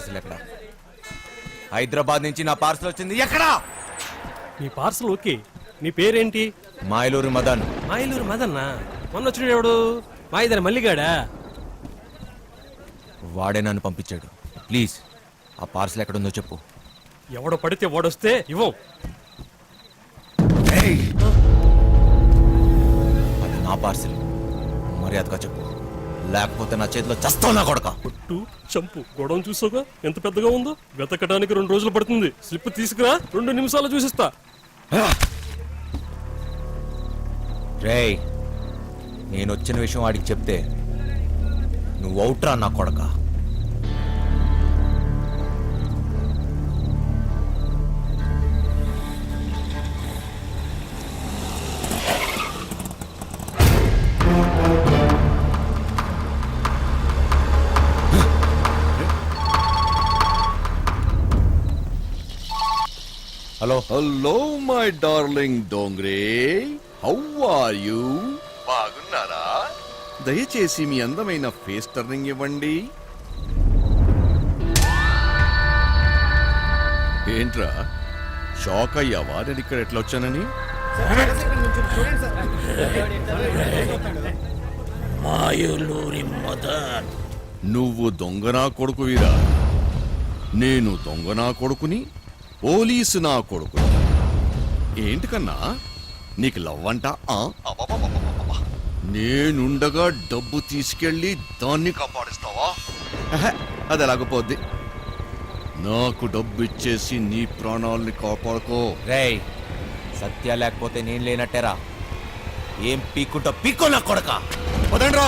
Parcel ఎక్కడ? హైదరాబాద్ నుంచి నా పార్సల్ వచ్చింది ఎక్కడా? నీ పార్సల్ ఓకే, నీ పేరేంటి? మాయలూరు మదన్. మాయలూరు మదన్నా? మొన్న వచ్చినాడు ఎవడు? మాయిదారి మల్లిగాడా? వాడే నన్ను పంపించాడు. ప్లీజ్ ఆ పార్సల్ ఎక్కడుందో చెప్పు. ఎవడో పడితే వాడొస్తే ఇవ్వం. అది నా పార్సల్, మర్యాదగా చెప్పు, లేకపోతే నా చేతిలో చస్తావు నా కొడక. కొట్టు చంపు, గొడవ చూసావుగా ఎంత పెద్దగా ఉందో. వెతకడానికి 2 రోజులు పడుతుంది. స్లిప్ తీసుకురా, 2 నిమిషాలు చూసిస్తా. రేయ్, నేను వచ్చిన విషయం వాడికి చెప్తే నువ్వు అవుట్రా నా కొడక. Hello hello my darling Dongre, how are you? బాగున్నారా? దయచేసి మీ అందమైన ఫేస్ టర్నింగ్ ఇవ్వండి. ఏంట్రా షాక్ అయ్యావా నేను ఇక్కడ ఎట్లా వచ్చానని? మాయలూరి మదన్. నువ్వు దొంగనా కొడుకువిరా, నేను దొంగనా కొడుకుని, పోలీసు నా కొడుకుని. ఏంటి కన్నా నీకు లవ్ అంట? నేనుండగా డబ్బు తీసుకెళ్ళి దాన్ని కాపాడిస్తావా? అది ఎలాగపోద్ది. నాకు డబ్బు ఇచ్చేసి నీ ప్రాణాలని కాపాడుకో. రేయ్, సత్య లేకపోతే నేను లేనట్టేరా. ఏం పీక్కుంటా పీక్కో నా కొడక. వదండ్రా.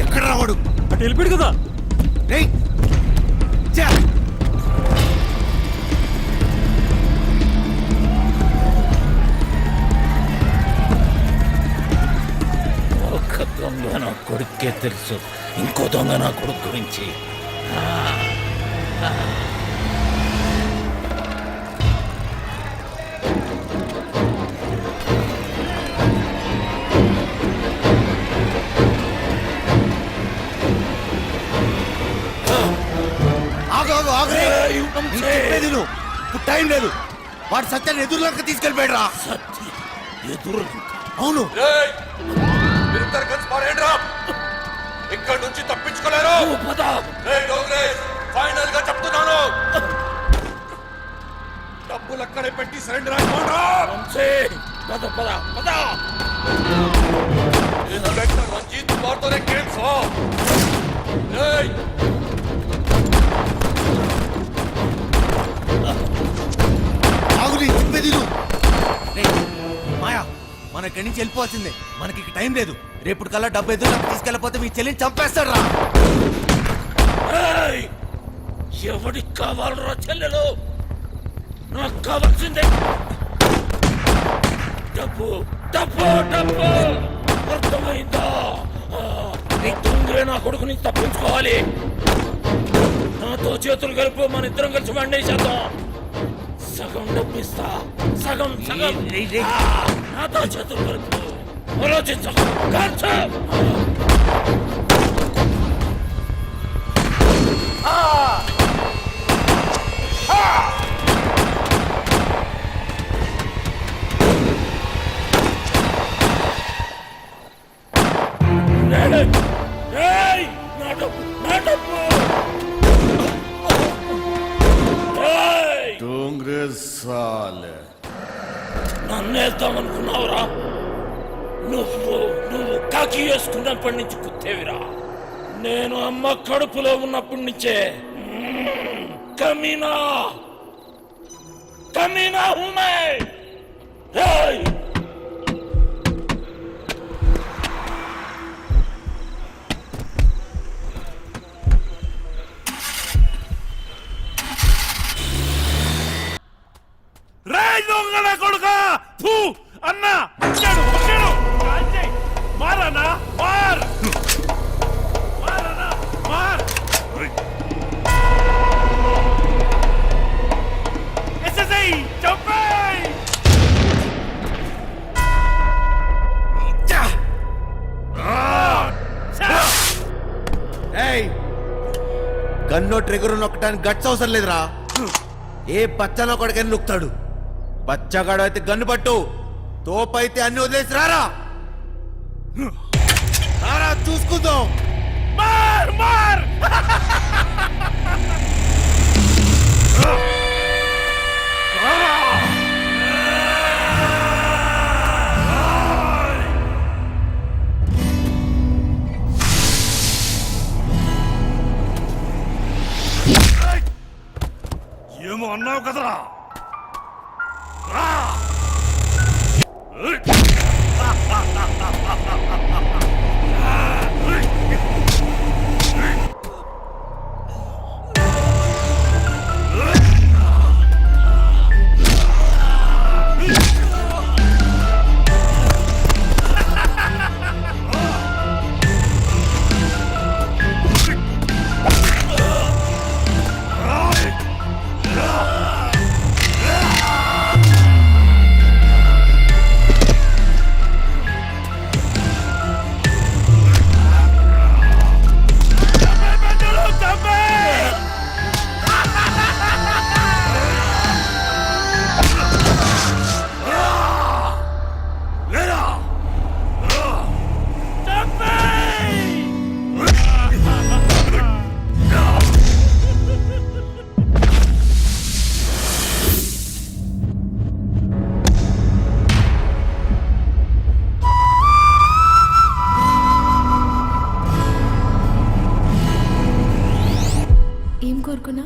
ఎక్కడ రావాడు? అటు వెళ్ళిపోయాడు కదా. రేయ్ ఒక దొంగ నా కొడుకే తెలుసు, ఇంకో దొంగ నా కొడుకు గురించి. ఇప్పుడు టైం లేదు. వాడు సత్యాన్ని ఎదురులోకి తీసుకెళ్ళిపోయాడు. సత్య ఎదురు? అవును. ఇక్కడ నుంచి తప్పించుకోలేరు. ఫైనల్ గా చెప్తున్నాను, డబ్బులు అక్కడే పెట్టి సరెండర్ ఇన్స్పెక్టర్ రంజిత్ కుమార్తోనే కేసు. మాయా, మన ఇక్కడి నుంచి వెళ్ళిపోవాల్సిందే. మనకి ఇక టైం లేదు. రేపటి కల్లా డబ్బు ఎదురులోకి తీసుకెళ్ళకపోతే మీ చెల్లిని చంపేస్తాడు రా. ఎవడికి కావాలరా చెల్లెలు? నాకు కావాల్సిందే డబ్బు, డబ్బు, డబ్బు. అర్థమైందా? దొంగలే నా కొడుకుని తప్పించుకోవాలి. నాతో చేతులు కలిపి మన ఇద్దరం కలిసి వండేసేద్దాం. సగం డబ్బిస్తా, సగం సగం. నాతో చేతులు కలుపు. ఆలోచించకు. నన్నేద్దామనుకున్నావురా? నువ్వు కాకి వేసుకున్నప్పటి నుంచి కుత్తేవిరా. నేను అమ్మ కడుపులో ఉన్నప్పటి నుంచే కమీనా కమీనా హూమే. దొంగల కొడుక అన్నా మారానా మార్ మారానా మార్. ఎస్ఎస్ఐ చంపే. గన్నో ట్రిగర్ నొక్కడానికి గట్స్ అవసరం లేదురా. ఏ బచ్చలో కొడుకని నొక్కుతాడు. బచ్చగాడు అయితే గన్ను పట్టు, తోపైతే అన్ని వదిలేసి రారా. రారా చూసుకుందాం. మార్ మార్ ఏమో అన్నావు కదరా. ఏం కోరుకున్నా?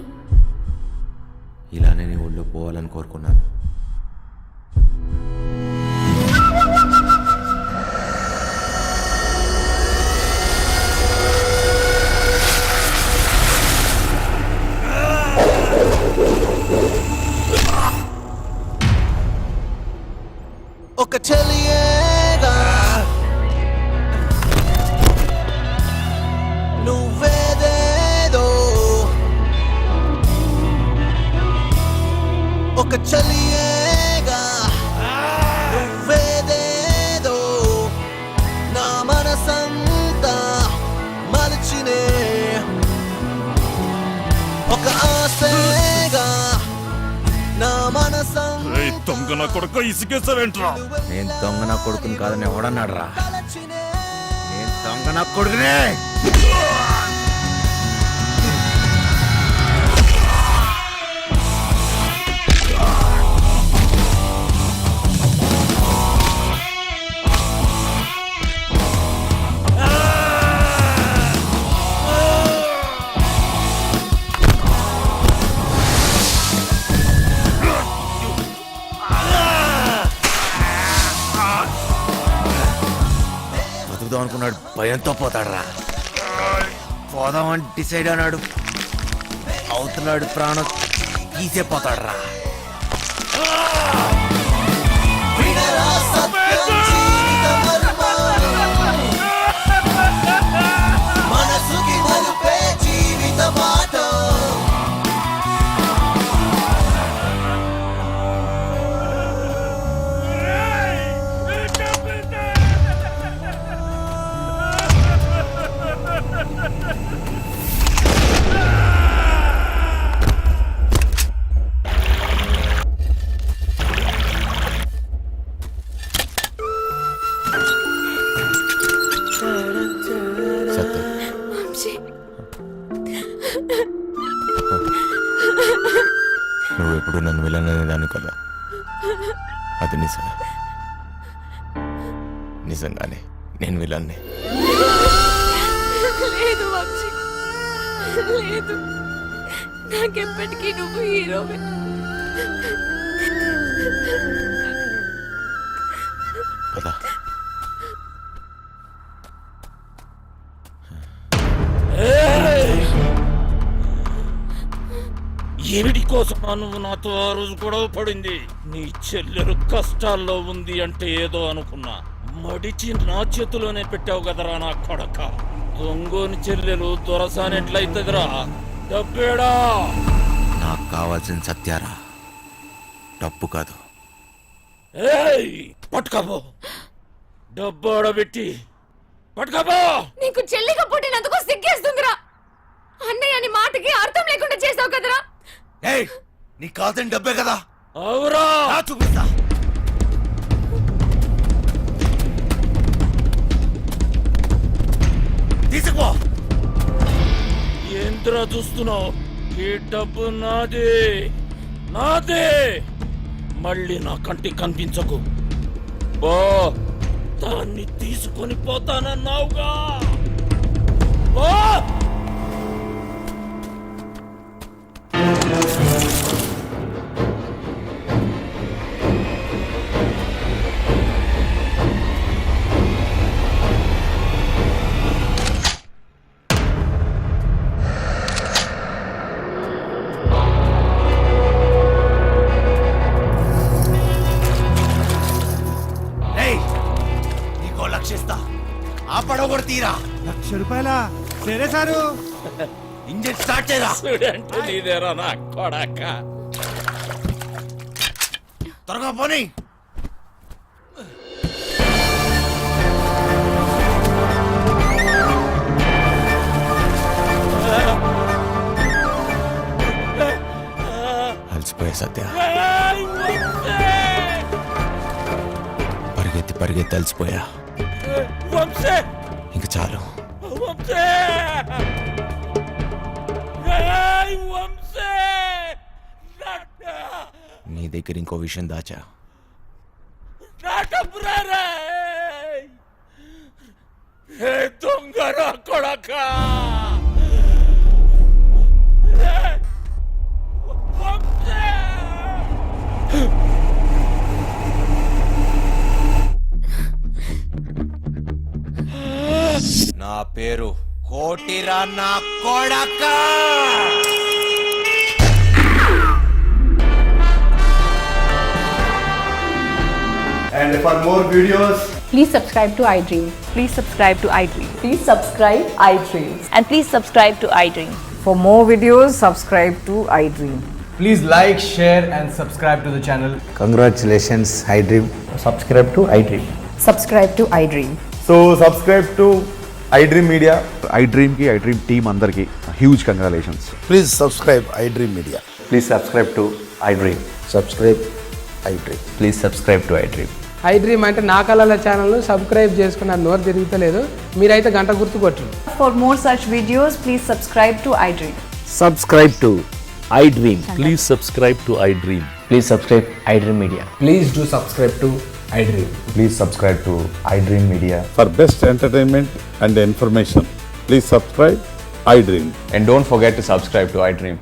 ఇలానే నీ ఒళ్ళు పోవాలని కోరుకున్నాను. ఒక చెలియేగా నువ్వేదేదో, ఒక చెలియేగా నువ్వేదేదో, నా మనసంతా మలచినే ఒక ఆశగా నా మనసంతా. దొంగ నా కొడుకు ఇసుకేసావేంట్రా? నేను దొంగ నా కొడుకుని కాదని ఎవడన్నాడు రా? నేను దొంగ నా కొడుకునే. బతుకుదాం అనుకున్నాడు, భయంతో పోతాడురా. పోదామని డిసైడ్ అన్నాడు, అవుతున్నాడు ప్రాణం తీసే పోతాడురా. మనసుకి నలుపే జీవిత మాట. వంశీ, నువ్వు ఎప్పుడు నన్ను వెళ్ళననేదాన్ని కదా, అది నిజమే. నిజంగానే నేను విలన్నే. లేదు వంశీ, లేదు. నాకెప్పటికీ నువ్వు హీరోవే. పద. ఏమిటి కోసం నువ్వు నాతో ఆ రోజు గొడవ పడింది? నీ చెల్లెలు కష్టాల్లో ఉంది అంటే ఏదో అనుకున్నా, మడిచి నా చేతిలోనే పెట్టావు కదరా నా కొడక. దొంగోని చెల్లెలు దొరసానెట్లయితదిరా? డబ్బేడా? నాకు కావాల్సిన సత్యారా, డబ్బు కాదు. ఏయ్ పట్టుకోబో, డబ్బు ఆడబెట్టి పట్టుకోబో. నీకు చెల్లిగా పుట్టినందుకు సిగ్గేస్తుందిరా. అన్నయ్య అని మాటకి అర్థం లేకుండా చేసావు కదరా. ఏయ్ నీ కాల్సిన డబ్బే కదా అవురా చూపిస్తా. తీసుకుపో. ఏంద్రా చూస్తున్నావు? ఈ డబ్బు నాదే, నాదే. మళ్ళీ నా కంటికి కనిపించకు. బా దాన్ని తీసుకొని పోతానన్నావుగా. బా ఏయ్ నీకో లక్షిస్తా. ఆ పడవ కూడా తీరా. ₹1,00,000 సరే సారు. ఇంజిన్ స్టార్ట్ చేయరా. చూడంటే నీదేరా నా కొడక. త్వరగా పోనీ. అలసిపోయా సత్య. పరిగెత్తి పరిగెత్తి అలసిపోయా. వంశే ఇంక చాలు. వంశే వంశే నీ దగ్గర ఇంకో విషయం దాచా. దొంగరా కొడక. నా పేరు కోటిరా నా కొడక. And for more videos, Please subscribe to iDream. Please subscribe to iDream. Please subscribe iDream. And please subscribe to iDream. For more videos, subscribe to iDream. please like, share and subscribe to the channel. Congratulations, iDream. Subscribe to iDream. Subscribe to iDream. So subscribe to iDream Media. iDream ki iDream team andarki huge congratulations. Please subscribe iDream Media. Please subscribe to iDream. Subscribe iDream. Please subscribe to iDream. iDream అంటే నా కళల ఛానల్ను subscribe చేసుకున్న నోరు తిరుగుతలేదు. మీరైతే గంట గుర్తు కొట్టండి. For more such videos, please subscribe to iDream. Subscribe to iDream. Please subscribe to iDream. Please subscribe iDream Media. Please do subscribe to iDream. Please subscribe to iDream Media. For best entertainment and information, please subscribe iDream. And don't forget to subscribe to iDream.